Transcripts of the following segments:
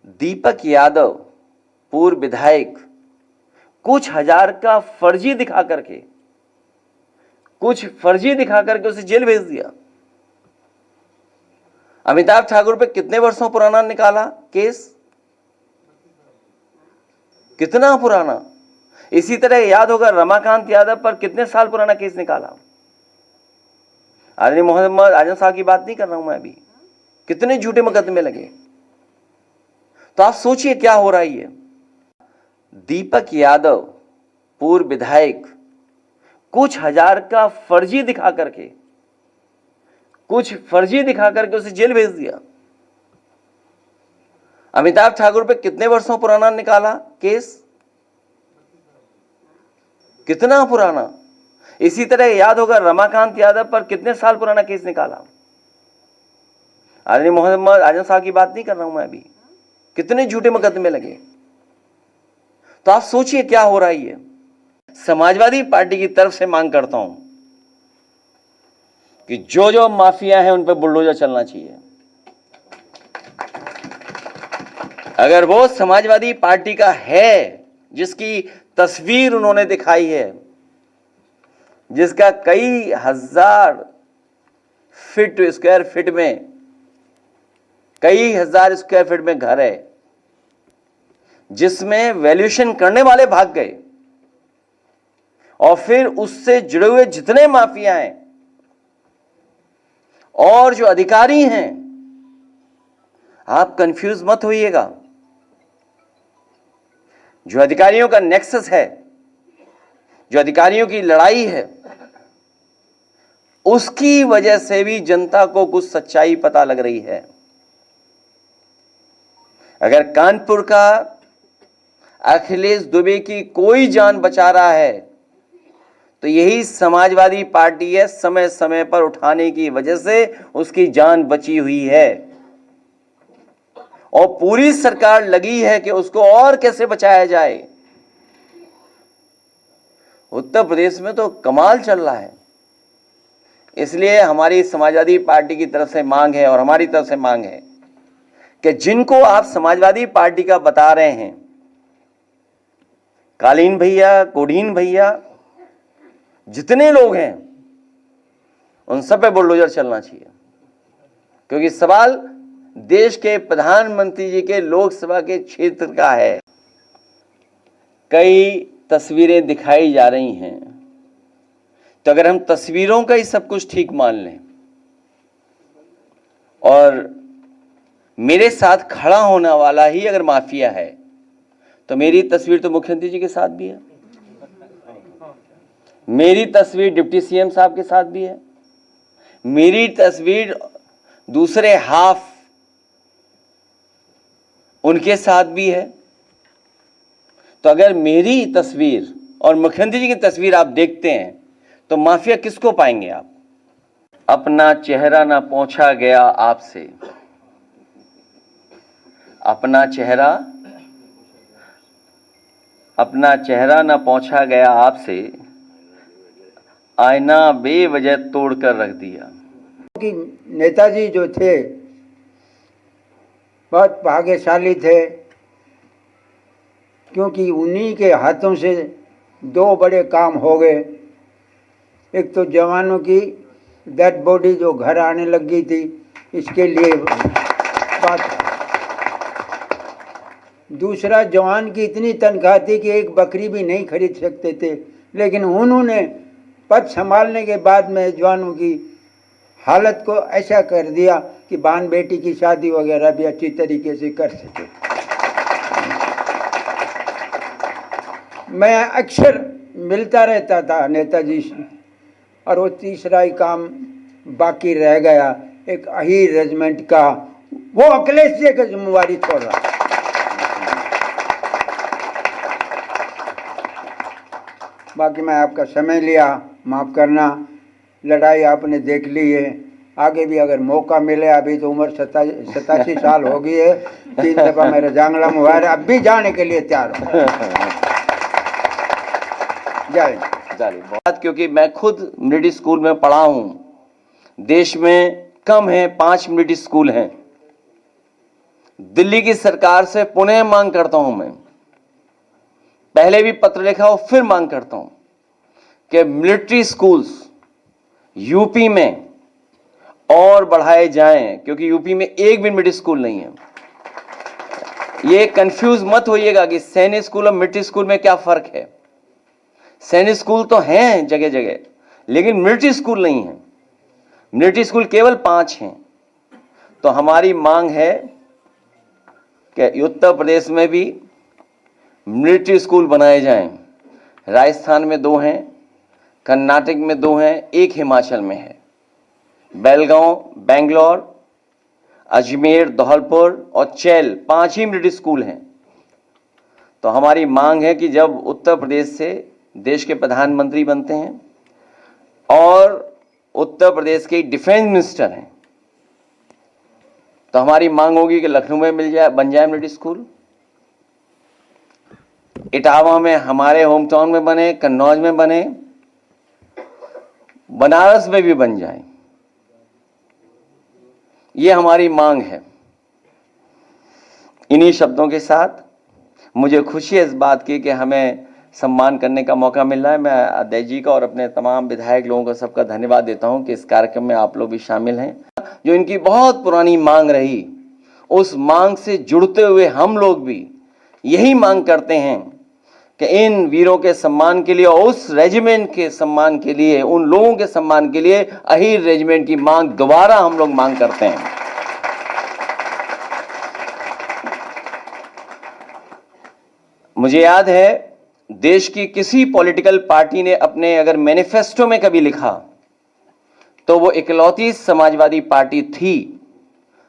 दीपक यादव पूर्व विधायक कुछ हजार का फर्जी दिखा करके उसे जेल भेज दिया। अमिताभ ठाकुर पे कितने वर्षों पुराना निकाला केस, कितना पुराना। इसी तरह याद होगा रमाकांत यादव पर कितने साल पुराना केस निकाला। आदरणीय मोहम्मद आजम साहब की बात नहीं कर रहा हूं मैं अभी, कितने झूठे मुकदमे लगे। तो आप सोचिए क्या हो रहा है। दीपक यादव पूर्व विधायक कुछ हजार का फर्जी दिखा करके उसे जेल भेज दिया। अमिताभ ठाकुर पे कितने वर्षों पुराना निकाला केस, कितना पुराना। इसी तरह याद होगा रमाकांत यादव पर कितने साल पुराना केस निकाला। आदरणीय मोहम्मद आजम साहब की बात नहीं कर रहा हूं मैं अभी, कितने झूठे मुकदमे लगे। तो आप सोचिए क्या हो रहा है। समाजवादी पार्टी की तरफ से मांग करता हूं कि जो जो माफिया हैं उन पर बुलडोजर चलना चाहिए। अगर वो समाजवादी पार्टी का है जिसकी तस्वीर उन्होंने दिखाई है, जिसका कई हजार स्क्वायर फीट में घर है, जिसमें वैल्यूएशन करने वाले भाग गए, और फिर उससे जुड़े हुए जितने माफिया हैं और जो अधिकारी हैं, आप कंफ्यूज मत होइएगा। जो अधिकारियों का नेक्सस है, जो अधिकारियों की लड़ाई है, उसकी वजह से भी जनता को कुछ सच्चाई पता लग रही है। अगर कानपुर का अखिलेश दुबे की कोई जान बचा रहा है तो यही समाजवादी पार्टी है। समय समय पर उठाने की वजह से उसकी जान बची हुई है और पूरी सरकार लगी है कि उसको और कैसे बचाया जाए। उत्तर प्रदेश में तो कमाल चल रहा है। इसलिए हमारी समाजवादी पार्टी की तरफ से मांग है और हमारी तरफ से मांग है कि जिनको आप समाजवादी पार्टी का बता रहे हैं, कालीन भैया, कोडीन भैया, जितने लोग हैं, उन सब पे बुलडोजर चलना चाहिए। क्योंकि सवाल देश के प्रधानमंत्री जी के लोकसभा के क्षेत्र का है। कई तस्वीरें दिखाई जा रही हैं, तो अगर हम तस्वीरों का ही सब कुछ ठीक मान लें और मेरे साथ खड़ा होने वाला ही अगर माफिया है, तो मेरी तस्वीर तो मुख्यमंत्री जी के साथ भी है, मेरी तस्वीर डिप्टी सीएम साहब के साथ भी है, मेरी तस्वीर दूसरे हाफ उनके साथ भी है। तो अगर मेरी तस्वीर और मुख्यमंत्री जी की तस्वीर आप देखते हैं तो माफिया किसको पाएंगे आप। अपना चेहरा ना पोंछा गया आपसे, अपना चेहरा ना पोंछा गया आपसे, आईना बेवजह तोड़कर रख दिया। कि नेताजी जो थे बहुत भाग्यशाली थे, क्योंकि उन्हीं के हाथों से दो बड़े काम हो गए। एक तो जवानों की डेड बॉडी जो घर आने लग गई थी, इसके लिए बात। दूसरा, जवान की इतनी तनख्वाह थी कि एक बकरी भी नहीं खरीद सकते थे, लेकिन उन्होंने पद संभालने के बाद में जवानों की हालत को ऐसा कर दिया कि बहन बेटी की शादी वगैरह भी अच्छी तरीके से कर सके। मैं अक्सर मिलता रहता था नेताजी से, और वो तीसरा ही काम बाकी रह गया, एक अहीर रेजिमेंट का, वो अखिलेश जी की जिम्मेवारी छोड़ रहा। बाकी मैं आपका समय लिया, माफ़ करना। लड़ाई आपने देख ली है, आगे भी अगर मौका मिले, अभी तो उम्र 87 साल हो गई है, 3 दफ़ा मेरा जांगला मुबार, अब भी जाने के लिए तैयार हूँ। जय बात, क्योंकि मैं खुद मिलिट्री स्कूल में पढ़ा हूँ। देश में कम है 5 मिलिट्री स्कूल हैं, दिल्ली की सरकार से पुनः मांग करता हूं मैं, पहले भी पत्र लिखा और फिर मांग करता हूं कि मिलिट्री स्कूल्स यूपी में और बढ़ाए जाएं, क्योंकि यूपी में एक भी मिलिट्री स्कूल नहीं है। ये कंफ्यूज मत होइएगा कि सैनिक स्कूल और मिलिट्री स्कूल में क्या फर्क है। सैनिक स्कूल तो हैं जगह जगह, लेकिन मिलिट्री स्कूल नहीं है। मिलिट्री स्कूल केवल 5 हैं। तो हमारी मांग है कि उत्तर प्रदेश में भी मिलिट्री स्कूल बनाए जाएं। राजस्थान में 2 हैं, कर्नाटक में 2 हैं, 1 हिमाचल में है। बेलगांव, बेंगलोर, अजमेर, धौलपुर और चैल 5 ही मिलिट्री स्कूल हैं। तो हमारी मांग है कि जब उत्तर प्रदेश से देश के प्रधानमंत्री बनते हैं और उत्तर प्रदेश के डिफेंस मिनिस्टर हैं, तो हमारी मांग होगी कि लखनऊ में बन जाए मिलिट्री स्कूल, इटावा में हमारे होम टाउन में बने, कन्नौज में बने, बनारस में भी बन जाए। ये हमारी मांग है। इन्हीं शब्दों के साथ मुझे खुशी है इस बात की कि हमें सम्मान करने का मौका मिल रहा है। मैं अध्यक्ष जी का और अपने तमाम विधायक लोगों का सबका धन्यवाद देता हूं कि इस कार्यक्रम में आप लोग भी शामिल हैं। जो इनकी बहुत पुरानी मांग रही, उस मांग से जुड़ते हुए हम लोग भी यही मांग करते हैं कि इन वीरों के सम्मान के लिए और उस रेजिमेंट के सम्मान के लिए, उन लोगों के सम्मान के लिए अहीर रेजिमेंट की मांग दोबारा हम लोग मांग करते हैं। मुझे याद है देश की किसी पॉलिटिकल पार्टी ने अपने अगर मैनिफेस्टो में कभी लिखा तो वो इकलौती समाजवादी पार्टी थी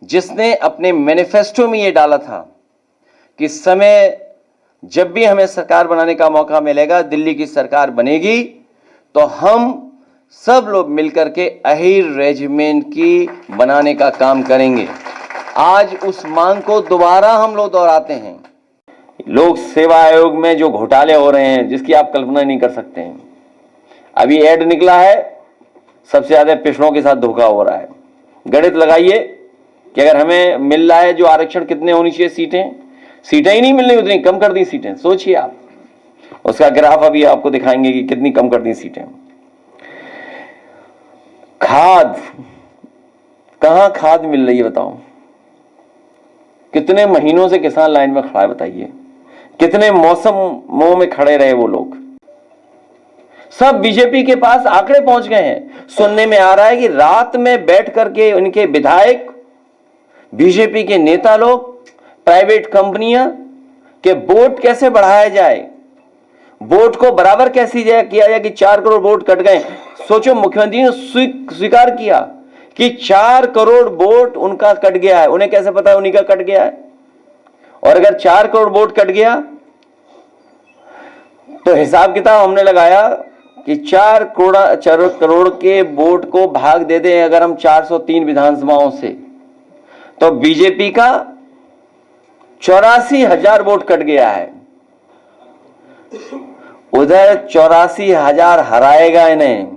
जिसने अपने मैनिफेस्टो में ये डाला था कि समय जब भी हमें सरकार बनाने का मौका मिलेगा, दिल्ली की सरकार बनेगी, तो हम सब लोग मिलकर के अहीर रेजिमेंट की बनाने का काम करेंगे। आज उस मांग को दोबारा हम लोग दोहराते हैं। लोक सेवा आयोग में जो घोटाले हो रहे हैं जिसकी आप कल्पना नहीं कर सकते हैं। अभी ऐड निकला है, सबसे ज्यादा पिछड़ों के साथ धोखा हो रहा है। गणित लगाइए कि अगर हमें मिल रहा है जो आरक्षण, कितने होनी चाहिए सीटें ही नहीं मिल रही, उतनी कम कर दी सीटें। सोचिए आप, उसका ग्राफ अभी आपको दिखाएंगे कि कितनी कम कर दी सीटें। खाद, कहां खाद मिल रही है बताओ? कितने महीनों से किसान लाइन में खड़ा है बताइए? कितने मौसमों में खड़े रहे वो लोग? सब बीजेपी के पास आंकड़े पहुंच गए हैं। सुनने में आ रहा है कि रात में बैठ करके उनके विधायक, बीजेपी के नेता लोग, प्राइवेट कंपनियां के वोट कैसे बढ़ाया जाए, वोट को बराबर कैसे किया जाए कि 4 करोड़ वोट कट गए। सोचो, मुख्यमंत्री ने स्वीकार किया कि 4 करोड़ वोट उनका कट गया है। उन्हें कैसे पता उन्हीं का कट गया है? और अगर 4 करोड़ वोट कट गया तो हिसाब किताब हमने लगाया कि 4 करोड़ के वोट को भाग दे दें अगर हम 403 विधानसभाओं से, तो बीजेपी का 84,000 वोट कट गया है। उधर 84,000 हराएगा इन्हें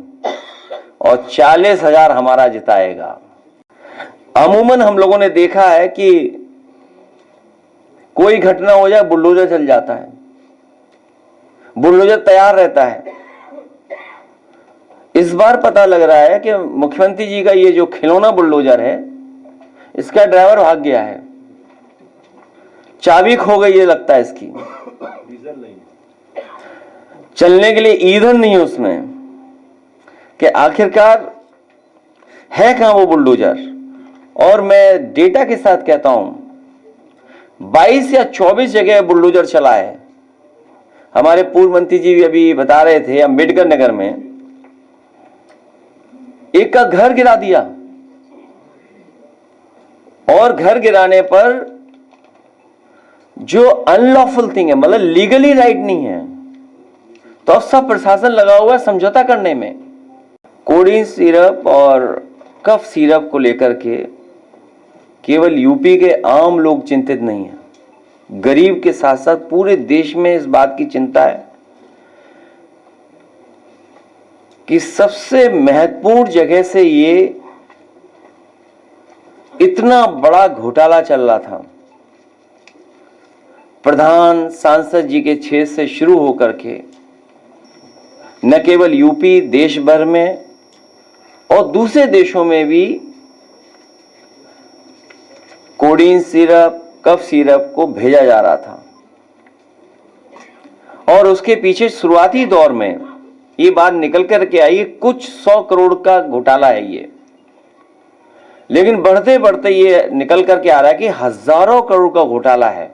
और 40,000 हमारा जिताएगा। अमूमन हम लोगों ने देखा है कि कोई घटना हो जाए, बुलडोजर चल जाता है, बुलडोजर तैयार रहता है। इस बार पता लग रहा है कि मुख्यमंत्री जी का ये जो खिलौना बुलडोजर है, इसका ड्राइवर भाग गया है, चाबी खो गई है लगता है इसकी, डीजल नहीं, चलने के लिए ईंधन नहीं है उसमें। कि आखिरकार है कहां वो बुलडोजर? और मैं डेटा के साथ कहता हूं, 22 या 24 जगह बुलडोजर चला है। हमारे पूर्व मंत्री जी भी अभी बता रहे थे, अम्बेडकर नगर में एक का घर गिरा दिया, और घर गिराने पर जो अनलॉफुल थिंग है, मतलब लीगली राइट नहीं है, तो अब सब प्रशासन लगा हुआ है समझौता करने में। कोडिन सिरप और कफ सिरप को लेकर के केवल यूपी के आम लोग चिंतित नहीं है, गरीब के साथ साथ पूरे देश में इस बात की चिंता है कि सबसे महत्वपूर्ण जगह से ये इतना बड़ा घोटाला चल रहा था प्रधान सांसद जी के छेद से शुरू होकर के न केवल यूपी, देश भर में और दूसरे देशों में भी कोडीन सिरप, कफ सिरप को भेजा जा रहा था। और उसके पीछे शुरुआती दौर में ये बात निकल कर के आई, कुछ 100 करोड़ का घोटाला है ये, लेकिन बढ़ते बढ़ते ये निकल कर के आ रहा है कि हजारों करोड़ का घोटाला है।